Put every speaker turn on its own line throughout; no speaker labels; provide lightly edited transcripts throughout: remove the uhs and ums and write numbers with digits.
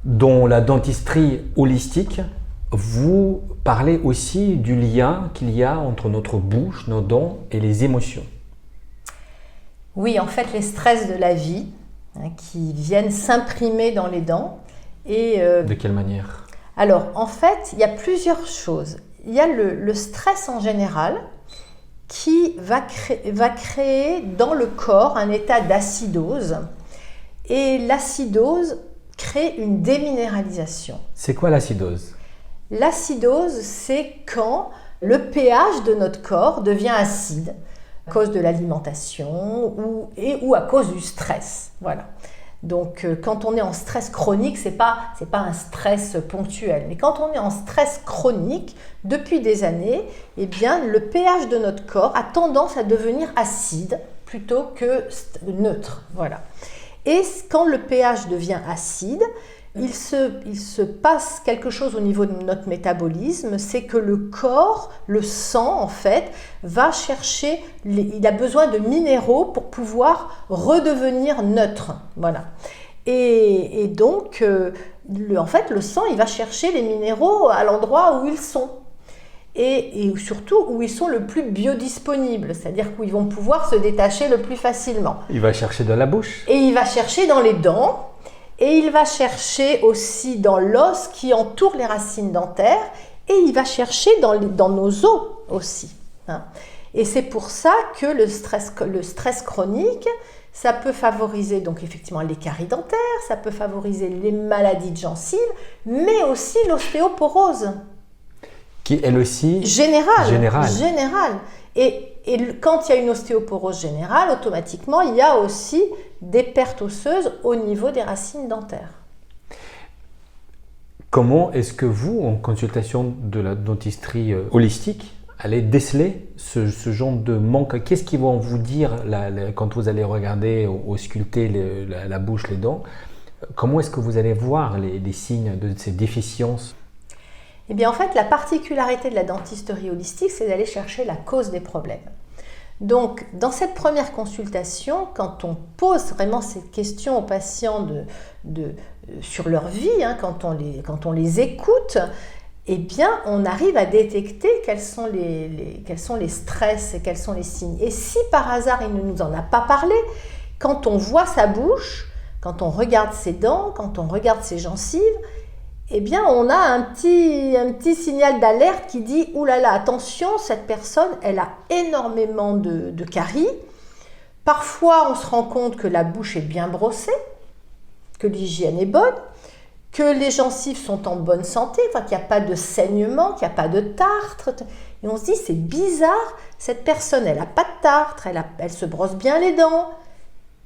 Dans la dentisterie holistique, vous parlez aussi du lien qu'il y a entre notre bouche, nos dents et les émotions.
Oui, en fait, les stress de la vie qui viennent s'imprimer dans les dents.
De quelle manière?
Alors, en fait, il y a plusieurs choses. Il y a le stress en général qui va créer dans le corps un état d'acidose. Et l'acidose crée une déminéralisation.
C'est quoi l'acidose?
L'acidose, c'est quand le pH de notre corps devient acide à cause de l'alimentation ou à cause du stress. Voilà. Donc, quand on est en stress chronique, c'est pas un stress ponctuel. Mais quand on est en stress chronique, depuis des années, eh bien, le pH de notre corps a tendance à devenir acide plutôt que neutre. Voilà. Et quand le pH devient acide, il se passe quelque chose au niveau de notre métabolisme, c'est que le corps, le sang en fait, va chercher, il a besoin de minéraux pour pouvoir redevenir neutre. Voilà. Et donc, en fait, le sang, il va chercher les minéraux à l'endroit où ils sont. Et surtout où ils sont le plus biodisponibles, c'est-à-dire où ils vont pouvoir se détacher le plus facilement.
Il va chercher dans la bouche.
Et il va chercher dans les dents. Et il va chercher aussi dans l'os qui entoure les racines dentaires et il va chercher dans nos os aussi. Et c'est pour ça que le stress chronique, ça peut favoriser donc effectivement les caries dentaires, ça peut favoriser les maladies de gencives, mais aussi l'ostéoporose.
Qui elle aussi
générale. Et quand il y a une ostéoporose générale, automatiquement, il y a aussi des pertes osseuses au niveau des racines dentaires.
Comment est-ce que vous, en consultation de la dentisterie holistique, allez déceler ce genre de manque? Qu'est-ce qu'ils vont vous dire quand vous allez regarder ou ausculter la bouche, les dents? Comment est-ce que vous allez voir les signes de ces déficiences?
Eh bien, en fait, la particularité de la dentisterie holistique, c'est d'aller chercher la cause des problèmes. Donc, dans cette première consultation, quand on pose vraiment ces questions aux patients sur leur vie, quand on les écoute, eh bien, on arrive à détecter quels sont les stress et quels sont les signes. Et si par hasard, il ne nous en a pas parlé, quand on voit sa bouche, quand on regarde ses dents, quand on regarde ses gencives, eh bien, on a un petit signal d'alerte qui dit « Ouh là là, attention, cette personne, elle a énormément de caries. » Parfois, on se rend compte que la bouche est bien brossée, que l'hygiène est bonne, que les gencives sont en bonne santé, qu'il n'y a pas de saignement, qu'il n'y a pas de tartre. Et on se dit « C'est bizarre, cette personne, elle n'a pas de tartre, elle se brosse bien les dents. »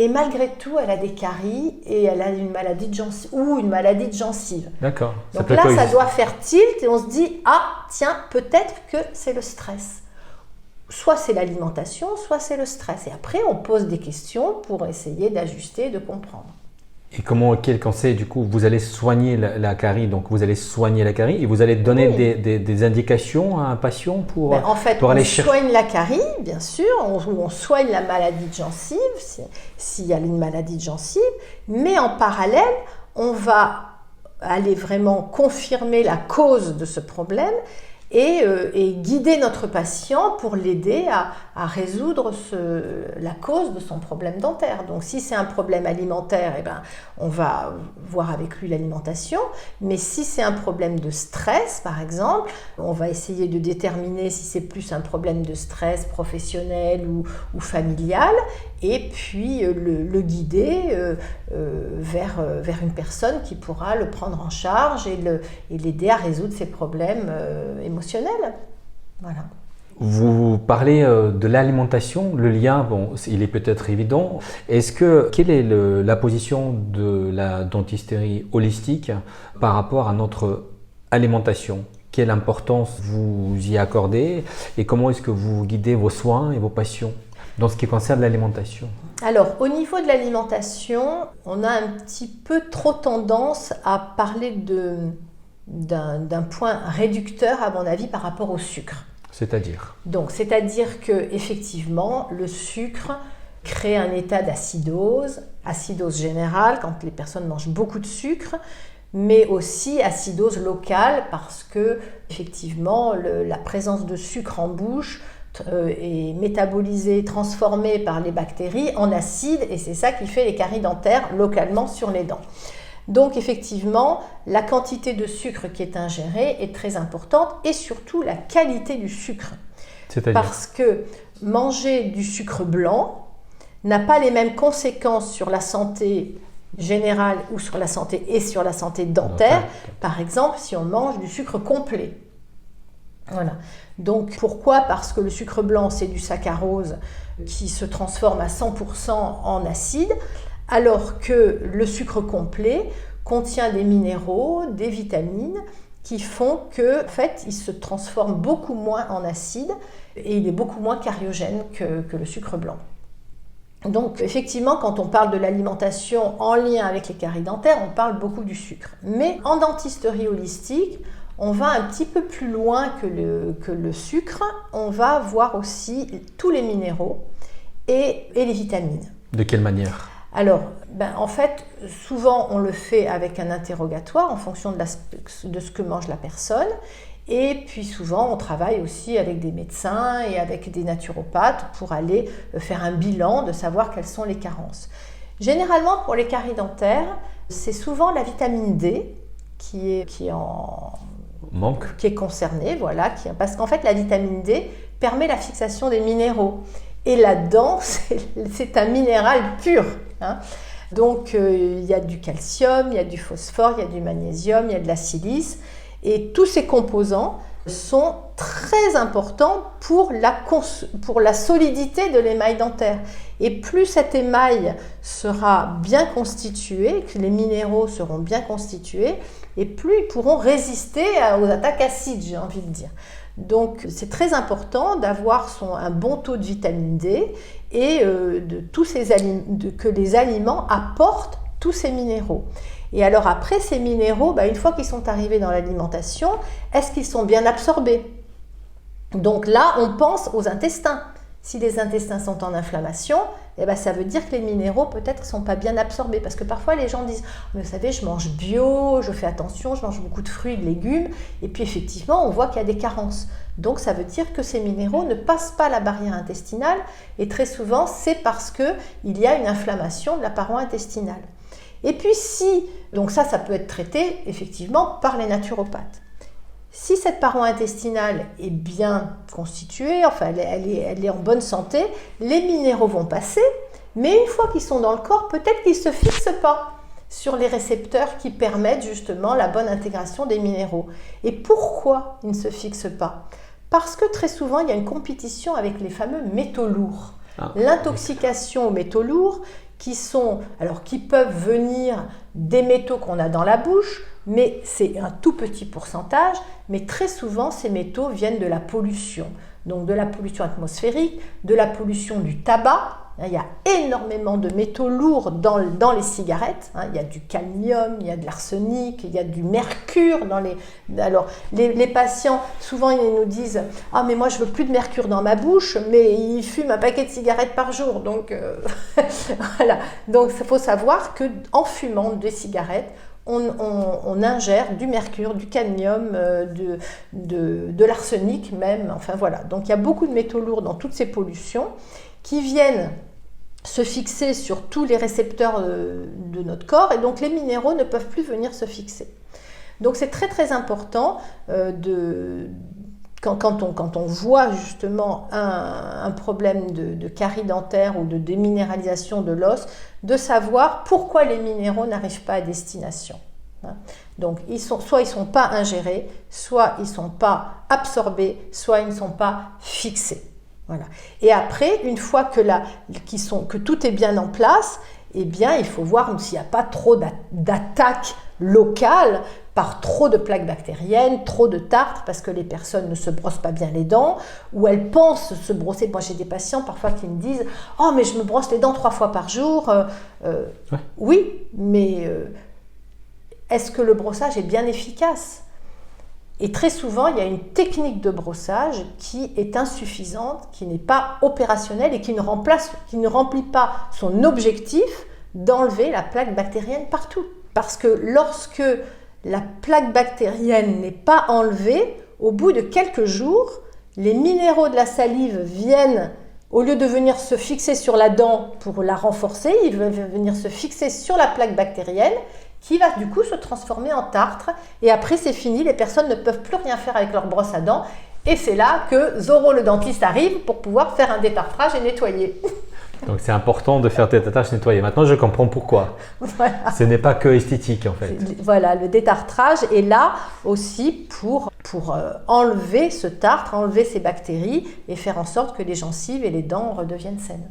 Et malgré tout, elle a des caries et elle a une maladie de gencive ou une maladie de gencive.
D'accord.
Donc là, ça doit faire tilt et on se dit « Ah, tiens, peut-être que c'est le stress. » Soit c'est l'alimentation, soit c'est le stress. Et après, on pose des questions pour essayer d'ajuster, de comprendre.
Et quel conseil, du coup, vous allez soigner la carie, donc vous allez soigner la carie et vous allez donner des indications à un patient pour
en fait,
pour
on soigne la carie, bien sûr, on soigne la maladie de gencive, s'il y a une maladie de gencive, mais en parallèle, on va aller vraiment confirmer la cause de ce problème et guider notre patient pour l'aider à résoudre la cause de son problème dentaire. Donc si c'est un problème alimentaire, eh ben, on va voir avec lui l'alimentation, mais si c'est un problème de stress par exemple, on va essayer de déterminer si c'est plus un problème de stress professionnel ou familial, et puis le guider vers une personne qui pourra le prendre en charge et l'aider à résoudre ses problèmes émotionnels. Voilà.
Vous parlez de l'alimentation, le lien, bon, il est peut-être évident. Quelle est la position de la dentisterie holistique par rapport à notre alimentation? Quelle importance vous y accordez et comment est-ce que vous guidez vos soins et vos patients dans ce qui concerne l'alimentation?
Alors, au niveau de l'alimentation, on a un petit peu trop tendance à parler d'un point réducteur, à mon avis, par rapport au sucre.
C'est-à-dire
que effectivement, le sucre crée un état d'acidose générale quand les personnes mangent beaucoup de sucre. mais aussi acidose locale parce que effectivement la présence de sucre en bouche est métabolisée, transformée par les bactéries en acide et c'est ça qui fait les caries dentaires localement sur les dents. Donc effectivement, la quantité de sucre qui est ingérée est très importante et surtout la qualité du sucre.
C'est-à-dire ?
Parce que manger du sucre blanc n'a pas les mêmes conséquences sur la santé générale ou sur la santé dentaire. Par exemple, si on mange du sucre complet. Voilà. Donc pourquoi ? Parce que le sucre blanc, c'est du saccharose qui se transforme à 100% en acide, alors que le sucre complet contient des minéraux, des vitamines qui font que, en fait, il se transforme beaucoup moins en acide et il est beaucoup moins cariogène que le sucre blanc. Donc, effectivement, quand on parle de l'alimentation en lien avec les caries dentaires, on parle beaucoup du sucre. Mais en dentisterie holistique, on va un petit peu plus loin que le sucre. On va voir aussi tous les minéraux et les vitamines.
De quelle manière ?
Alors, en fait, souvent on le fait avec un interrogatoire en fonction de ce que mange la personne. Et puis souvent, on travaille aussi avec des médecins et avec des naturopathes pour aller faire un bilan de savoir quelles sont les carences. Généralement, pour les caries dentaires, c'est souvent la vitamine D qui est concernée, voilà, parce qu'en fait, la vitamine D permet la fixation des minéraux. Et la dent, c'est un minéral pur, hein. Donc, il y a du calcium, il y a du phosphore, il y a du magnésium, il y a de la silice. Et tous ces composants sont très importants pour la solidité de l'émail dentaire. Et plus cet émail sera bien constitué, que les minéraux seront bien constitués, et plus ils pourront résister aux attaques acides, j'ai envie de dire. Donc c'est très important d'avoir un bon taux de vitamine D et que les aliments apportent tous ces minéraux. Et alors après, ces minéraux, une fois qu'ils sont arrivés dans l'alimentation, est-ce qu'ils sont bien absorbés ? Donc là, on pense aux intestins. Si les intestins sont en inflammation, ça veut dire que les minéraux peut-être ne sont pas bien absorbés. Parce que parfois les gens disent « Vous savez, je mange bio, je fais attention, je mange beaucoup de fruits, de légumes. » Et puis effectivement, on voit qu'il y a des carences. Donc ça veut dire que ces minéraux ne passent pas la barrière intestinale. Et très souvent, c'est parce qu'il y a une inflammation de la paroi intestinale. Et puis donc ça peut être traité effectivement par les naturopathes. Si cette paroi intestinale est bien constituée, enfin elle est en bonne santé, les minéraux vont passer, mais une fois qu'ils sont dans le corps, peut-être qu'ils ne se fixent pas sur les récepteurs qui permettent justement la bonne intégration des minéraux. Et pourquoi ils ne se fixent pas ? Parce que très souvent, il y a une compétition avec les fameux métaux lourds. L'intoxication aux métaux lourds, qui peuvent venir des métaux qu'on a dans la bouche, mais c'est un tout petit pourcentage, mais très souvent ces métaux viennent de la pollution, donc de la pollution atmosphérique, de la pollution du tabac. Il y a énormément de métaux lourds dans les cigarettes. Il y a du cadmium, il y a de l'arsenic, il y a du mercure dans les... Alors, les patients, souvent, ils nous disent « Ah, mais moi, je veux plus de mercure dans ma bouche, mais ils fument un paquet de cigarettes par jour. » Donc, voilà. Donc, il faut savoir qu'en fumant des cigarettes, on ingère du mercure, du cadmium, de l'arsenic même. Enfin, voilà. Donc, il y a beaucoup de métaux lourds dans toutes ces pollutions qui viennent se fixer sur tous les récepteurs de notre corps et donc les minéraux ne peuvent plus venir se fixer. Donc c'est très très important quand on voit justement un problème de carie dentaire ou de déminéralisation de l'os, de savoir pourquoi les minéraux n'arrivent pas à destination. Donc soit ils ne sont pas ingérés, soit ils ne sont pas absorbés, soit ils ne sont pas fixés. Voilà. Et après, une fois que tout est bien en place, il faut voir s'il n'y a pas trop d'attaques locales par trop de plaques bactériennes, trop de tartres, parce que les personnes ne se brossent pas bien les dents, ou elles pensent se brosser. Moi, j'ai des patients parfois qui me disent « Oh, mais je me brosse les dents 3 fois par jour. » Oui, mais est-ce que le brossage est bien efficace ? Et très souvent, il y a une technique de brossage qui est insuffisante, qui n'est pas opérationnelle et qui ne remplit pas son objectif d'enlever la plaque bactérienne partout. Parce que lorsque la plaque bactérienne n'est pas enlevée, au bout de quelques jours, les minéraux de la salive viennent, au lieu de venir se fixer sur la dent pour la renforcer, ils vont venir se fixer sur la plaque bactérienne qui va du coup se transformer en tartre. Et après, c'est fini, les personnes ne peuvent plus rien faire avec leur brosse à dents. Et c'est là que Zoro le dentiste arrive pour pouvoir faire un détartrage et nettoyer.
Donc c'est important de faire détartrage nettoyer. Maintenant, je comprends pourquoi.
Voilà.
Ce n'est pas que esthétique en fait.
Voilà, le détartrage est là aussi pour enlever ce tartre, enlever ces bactéries et faire en sorte que les gencives et les dents redeviennent saines.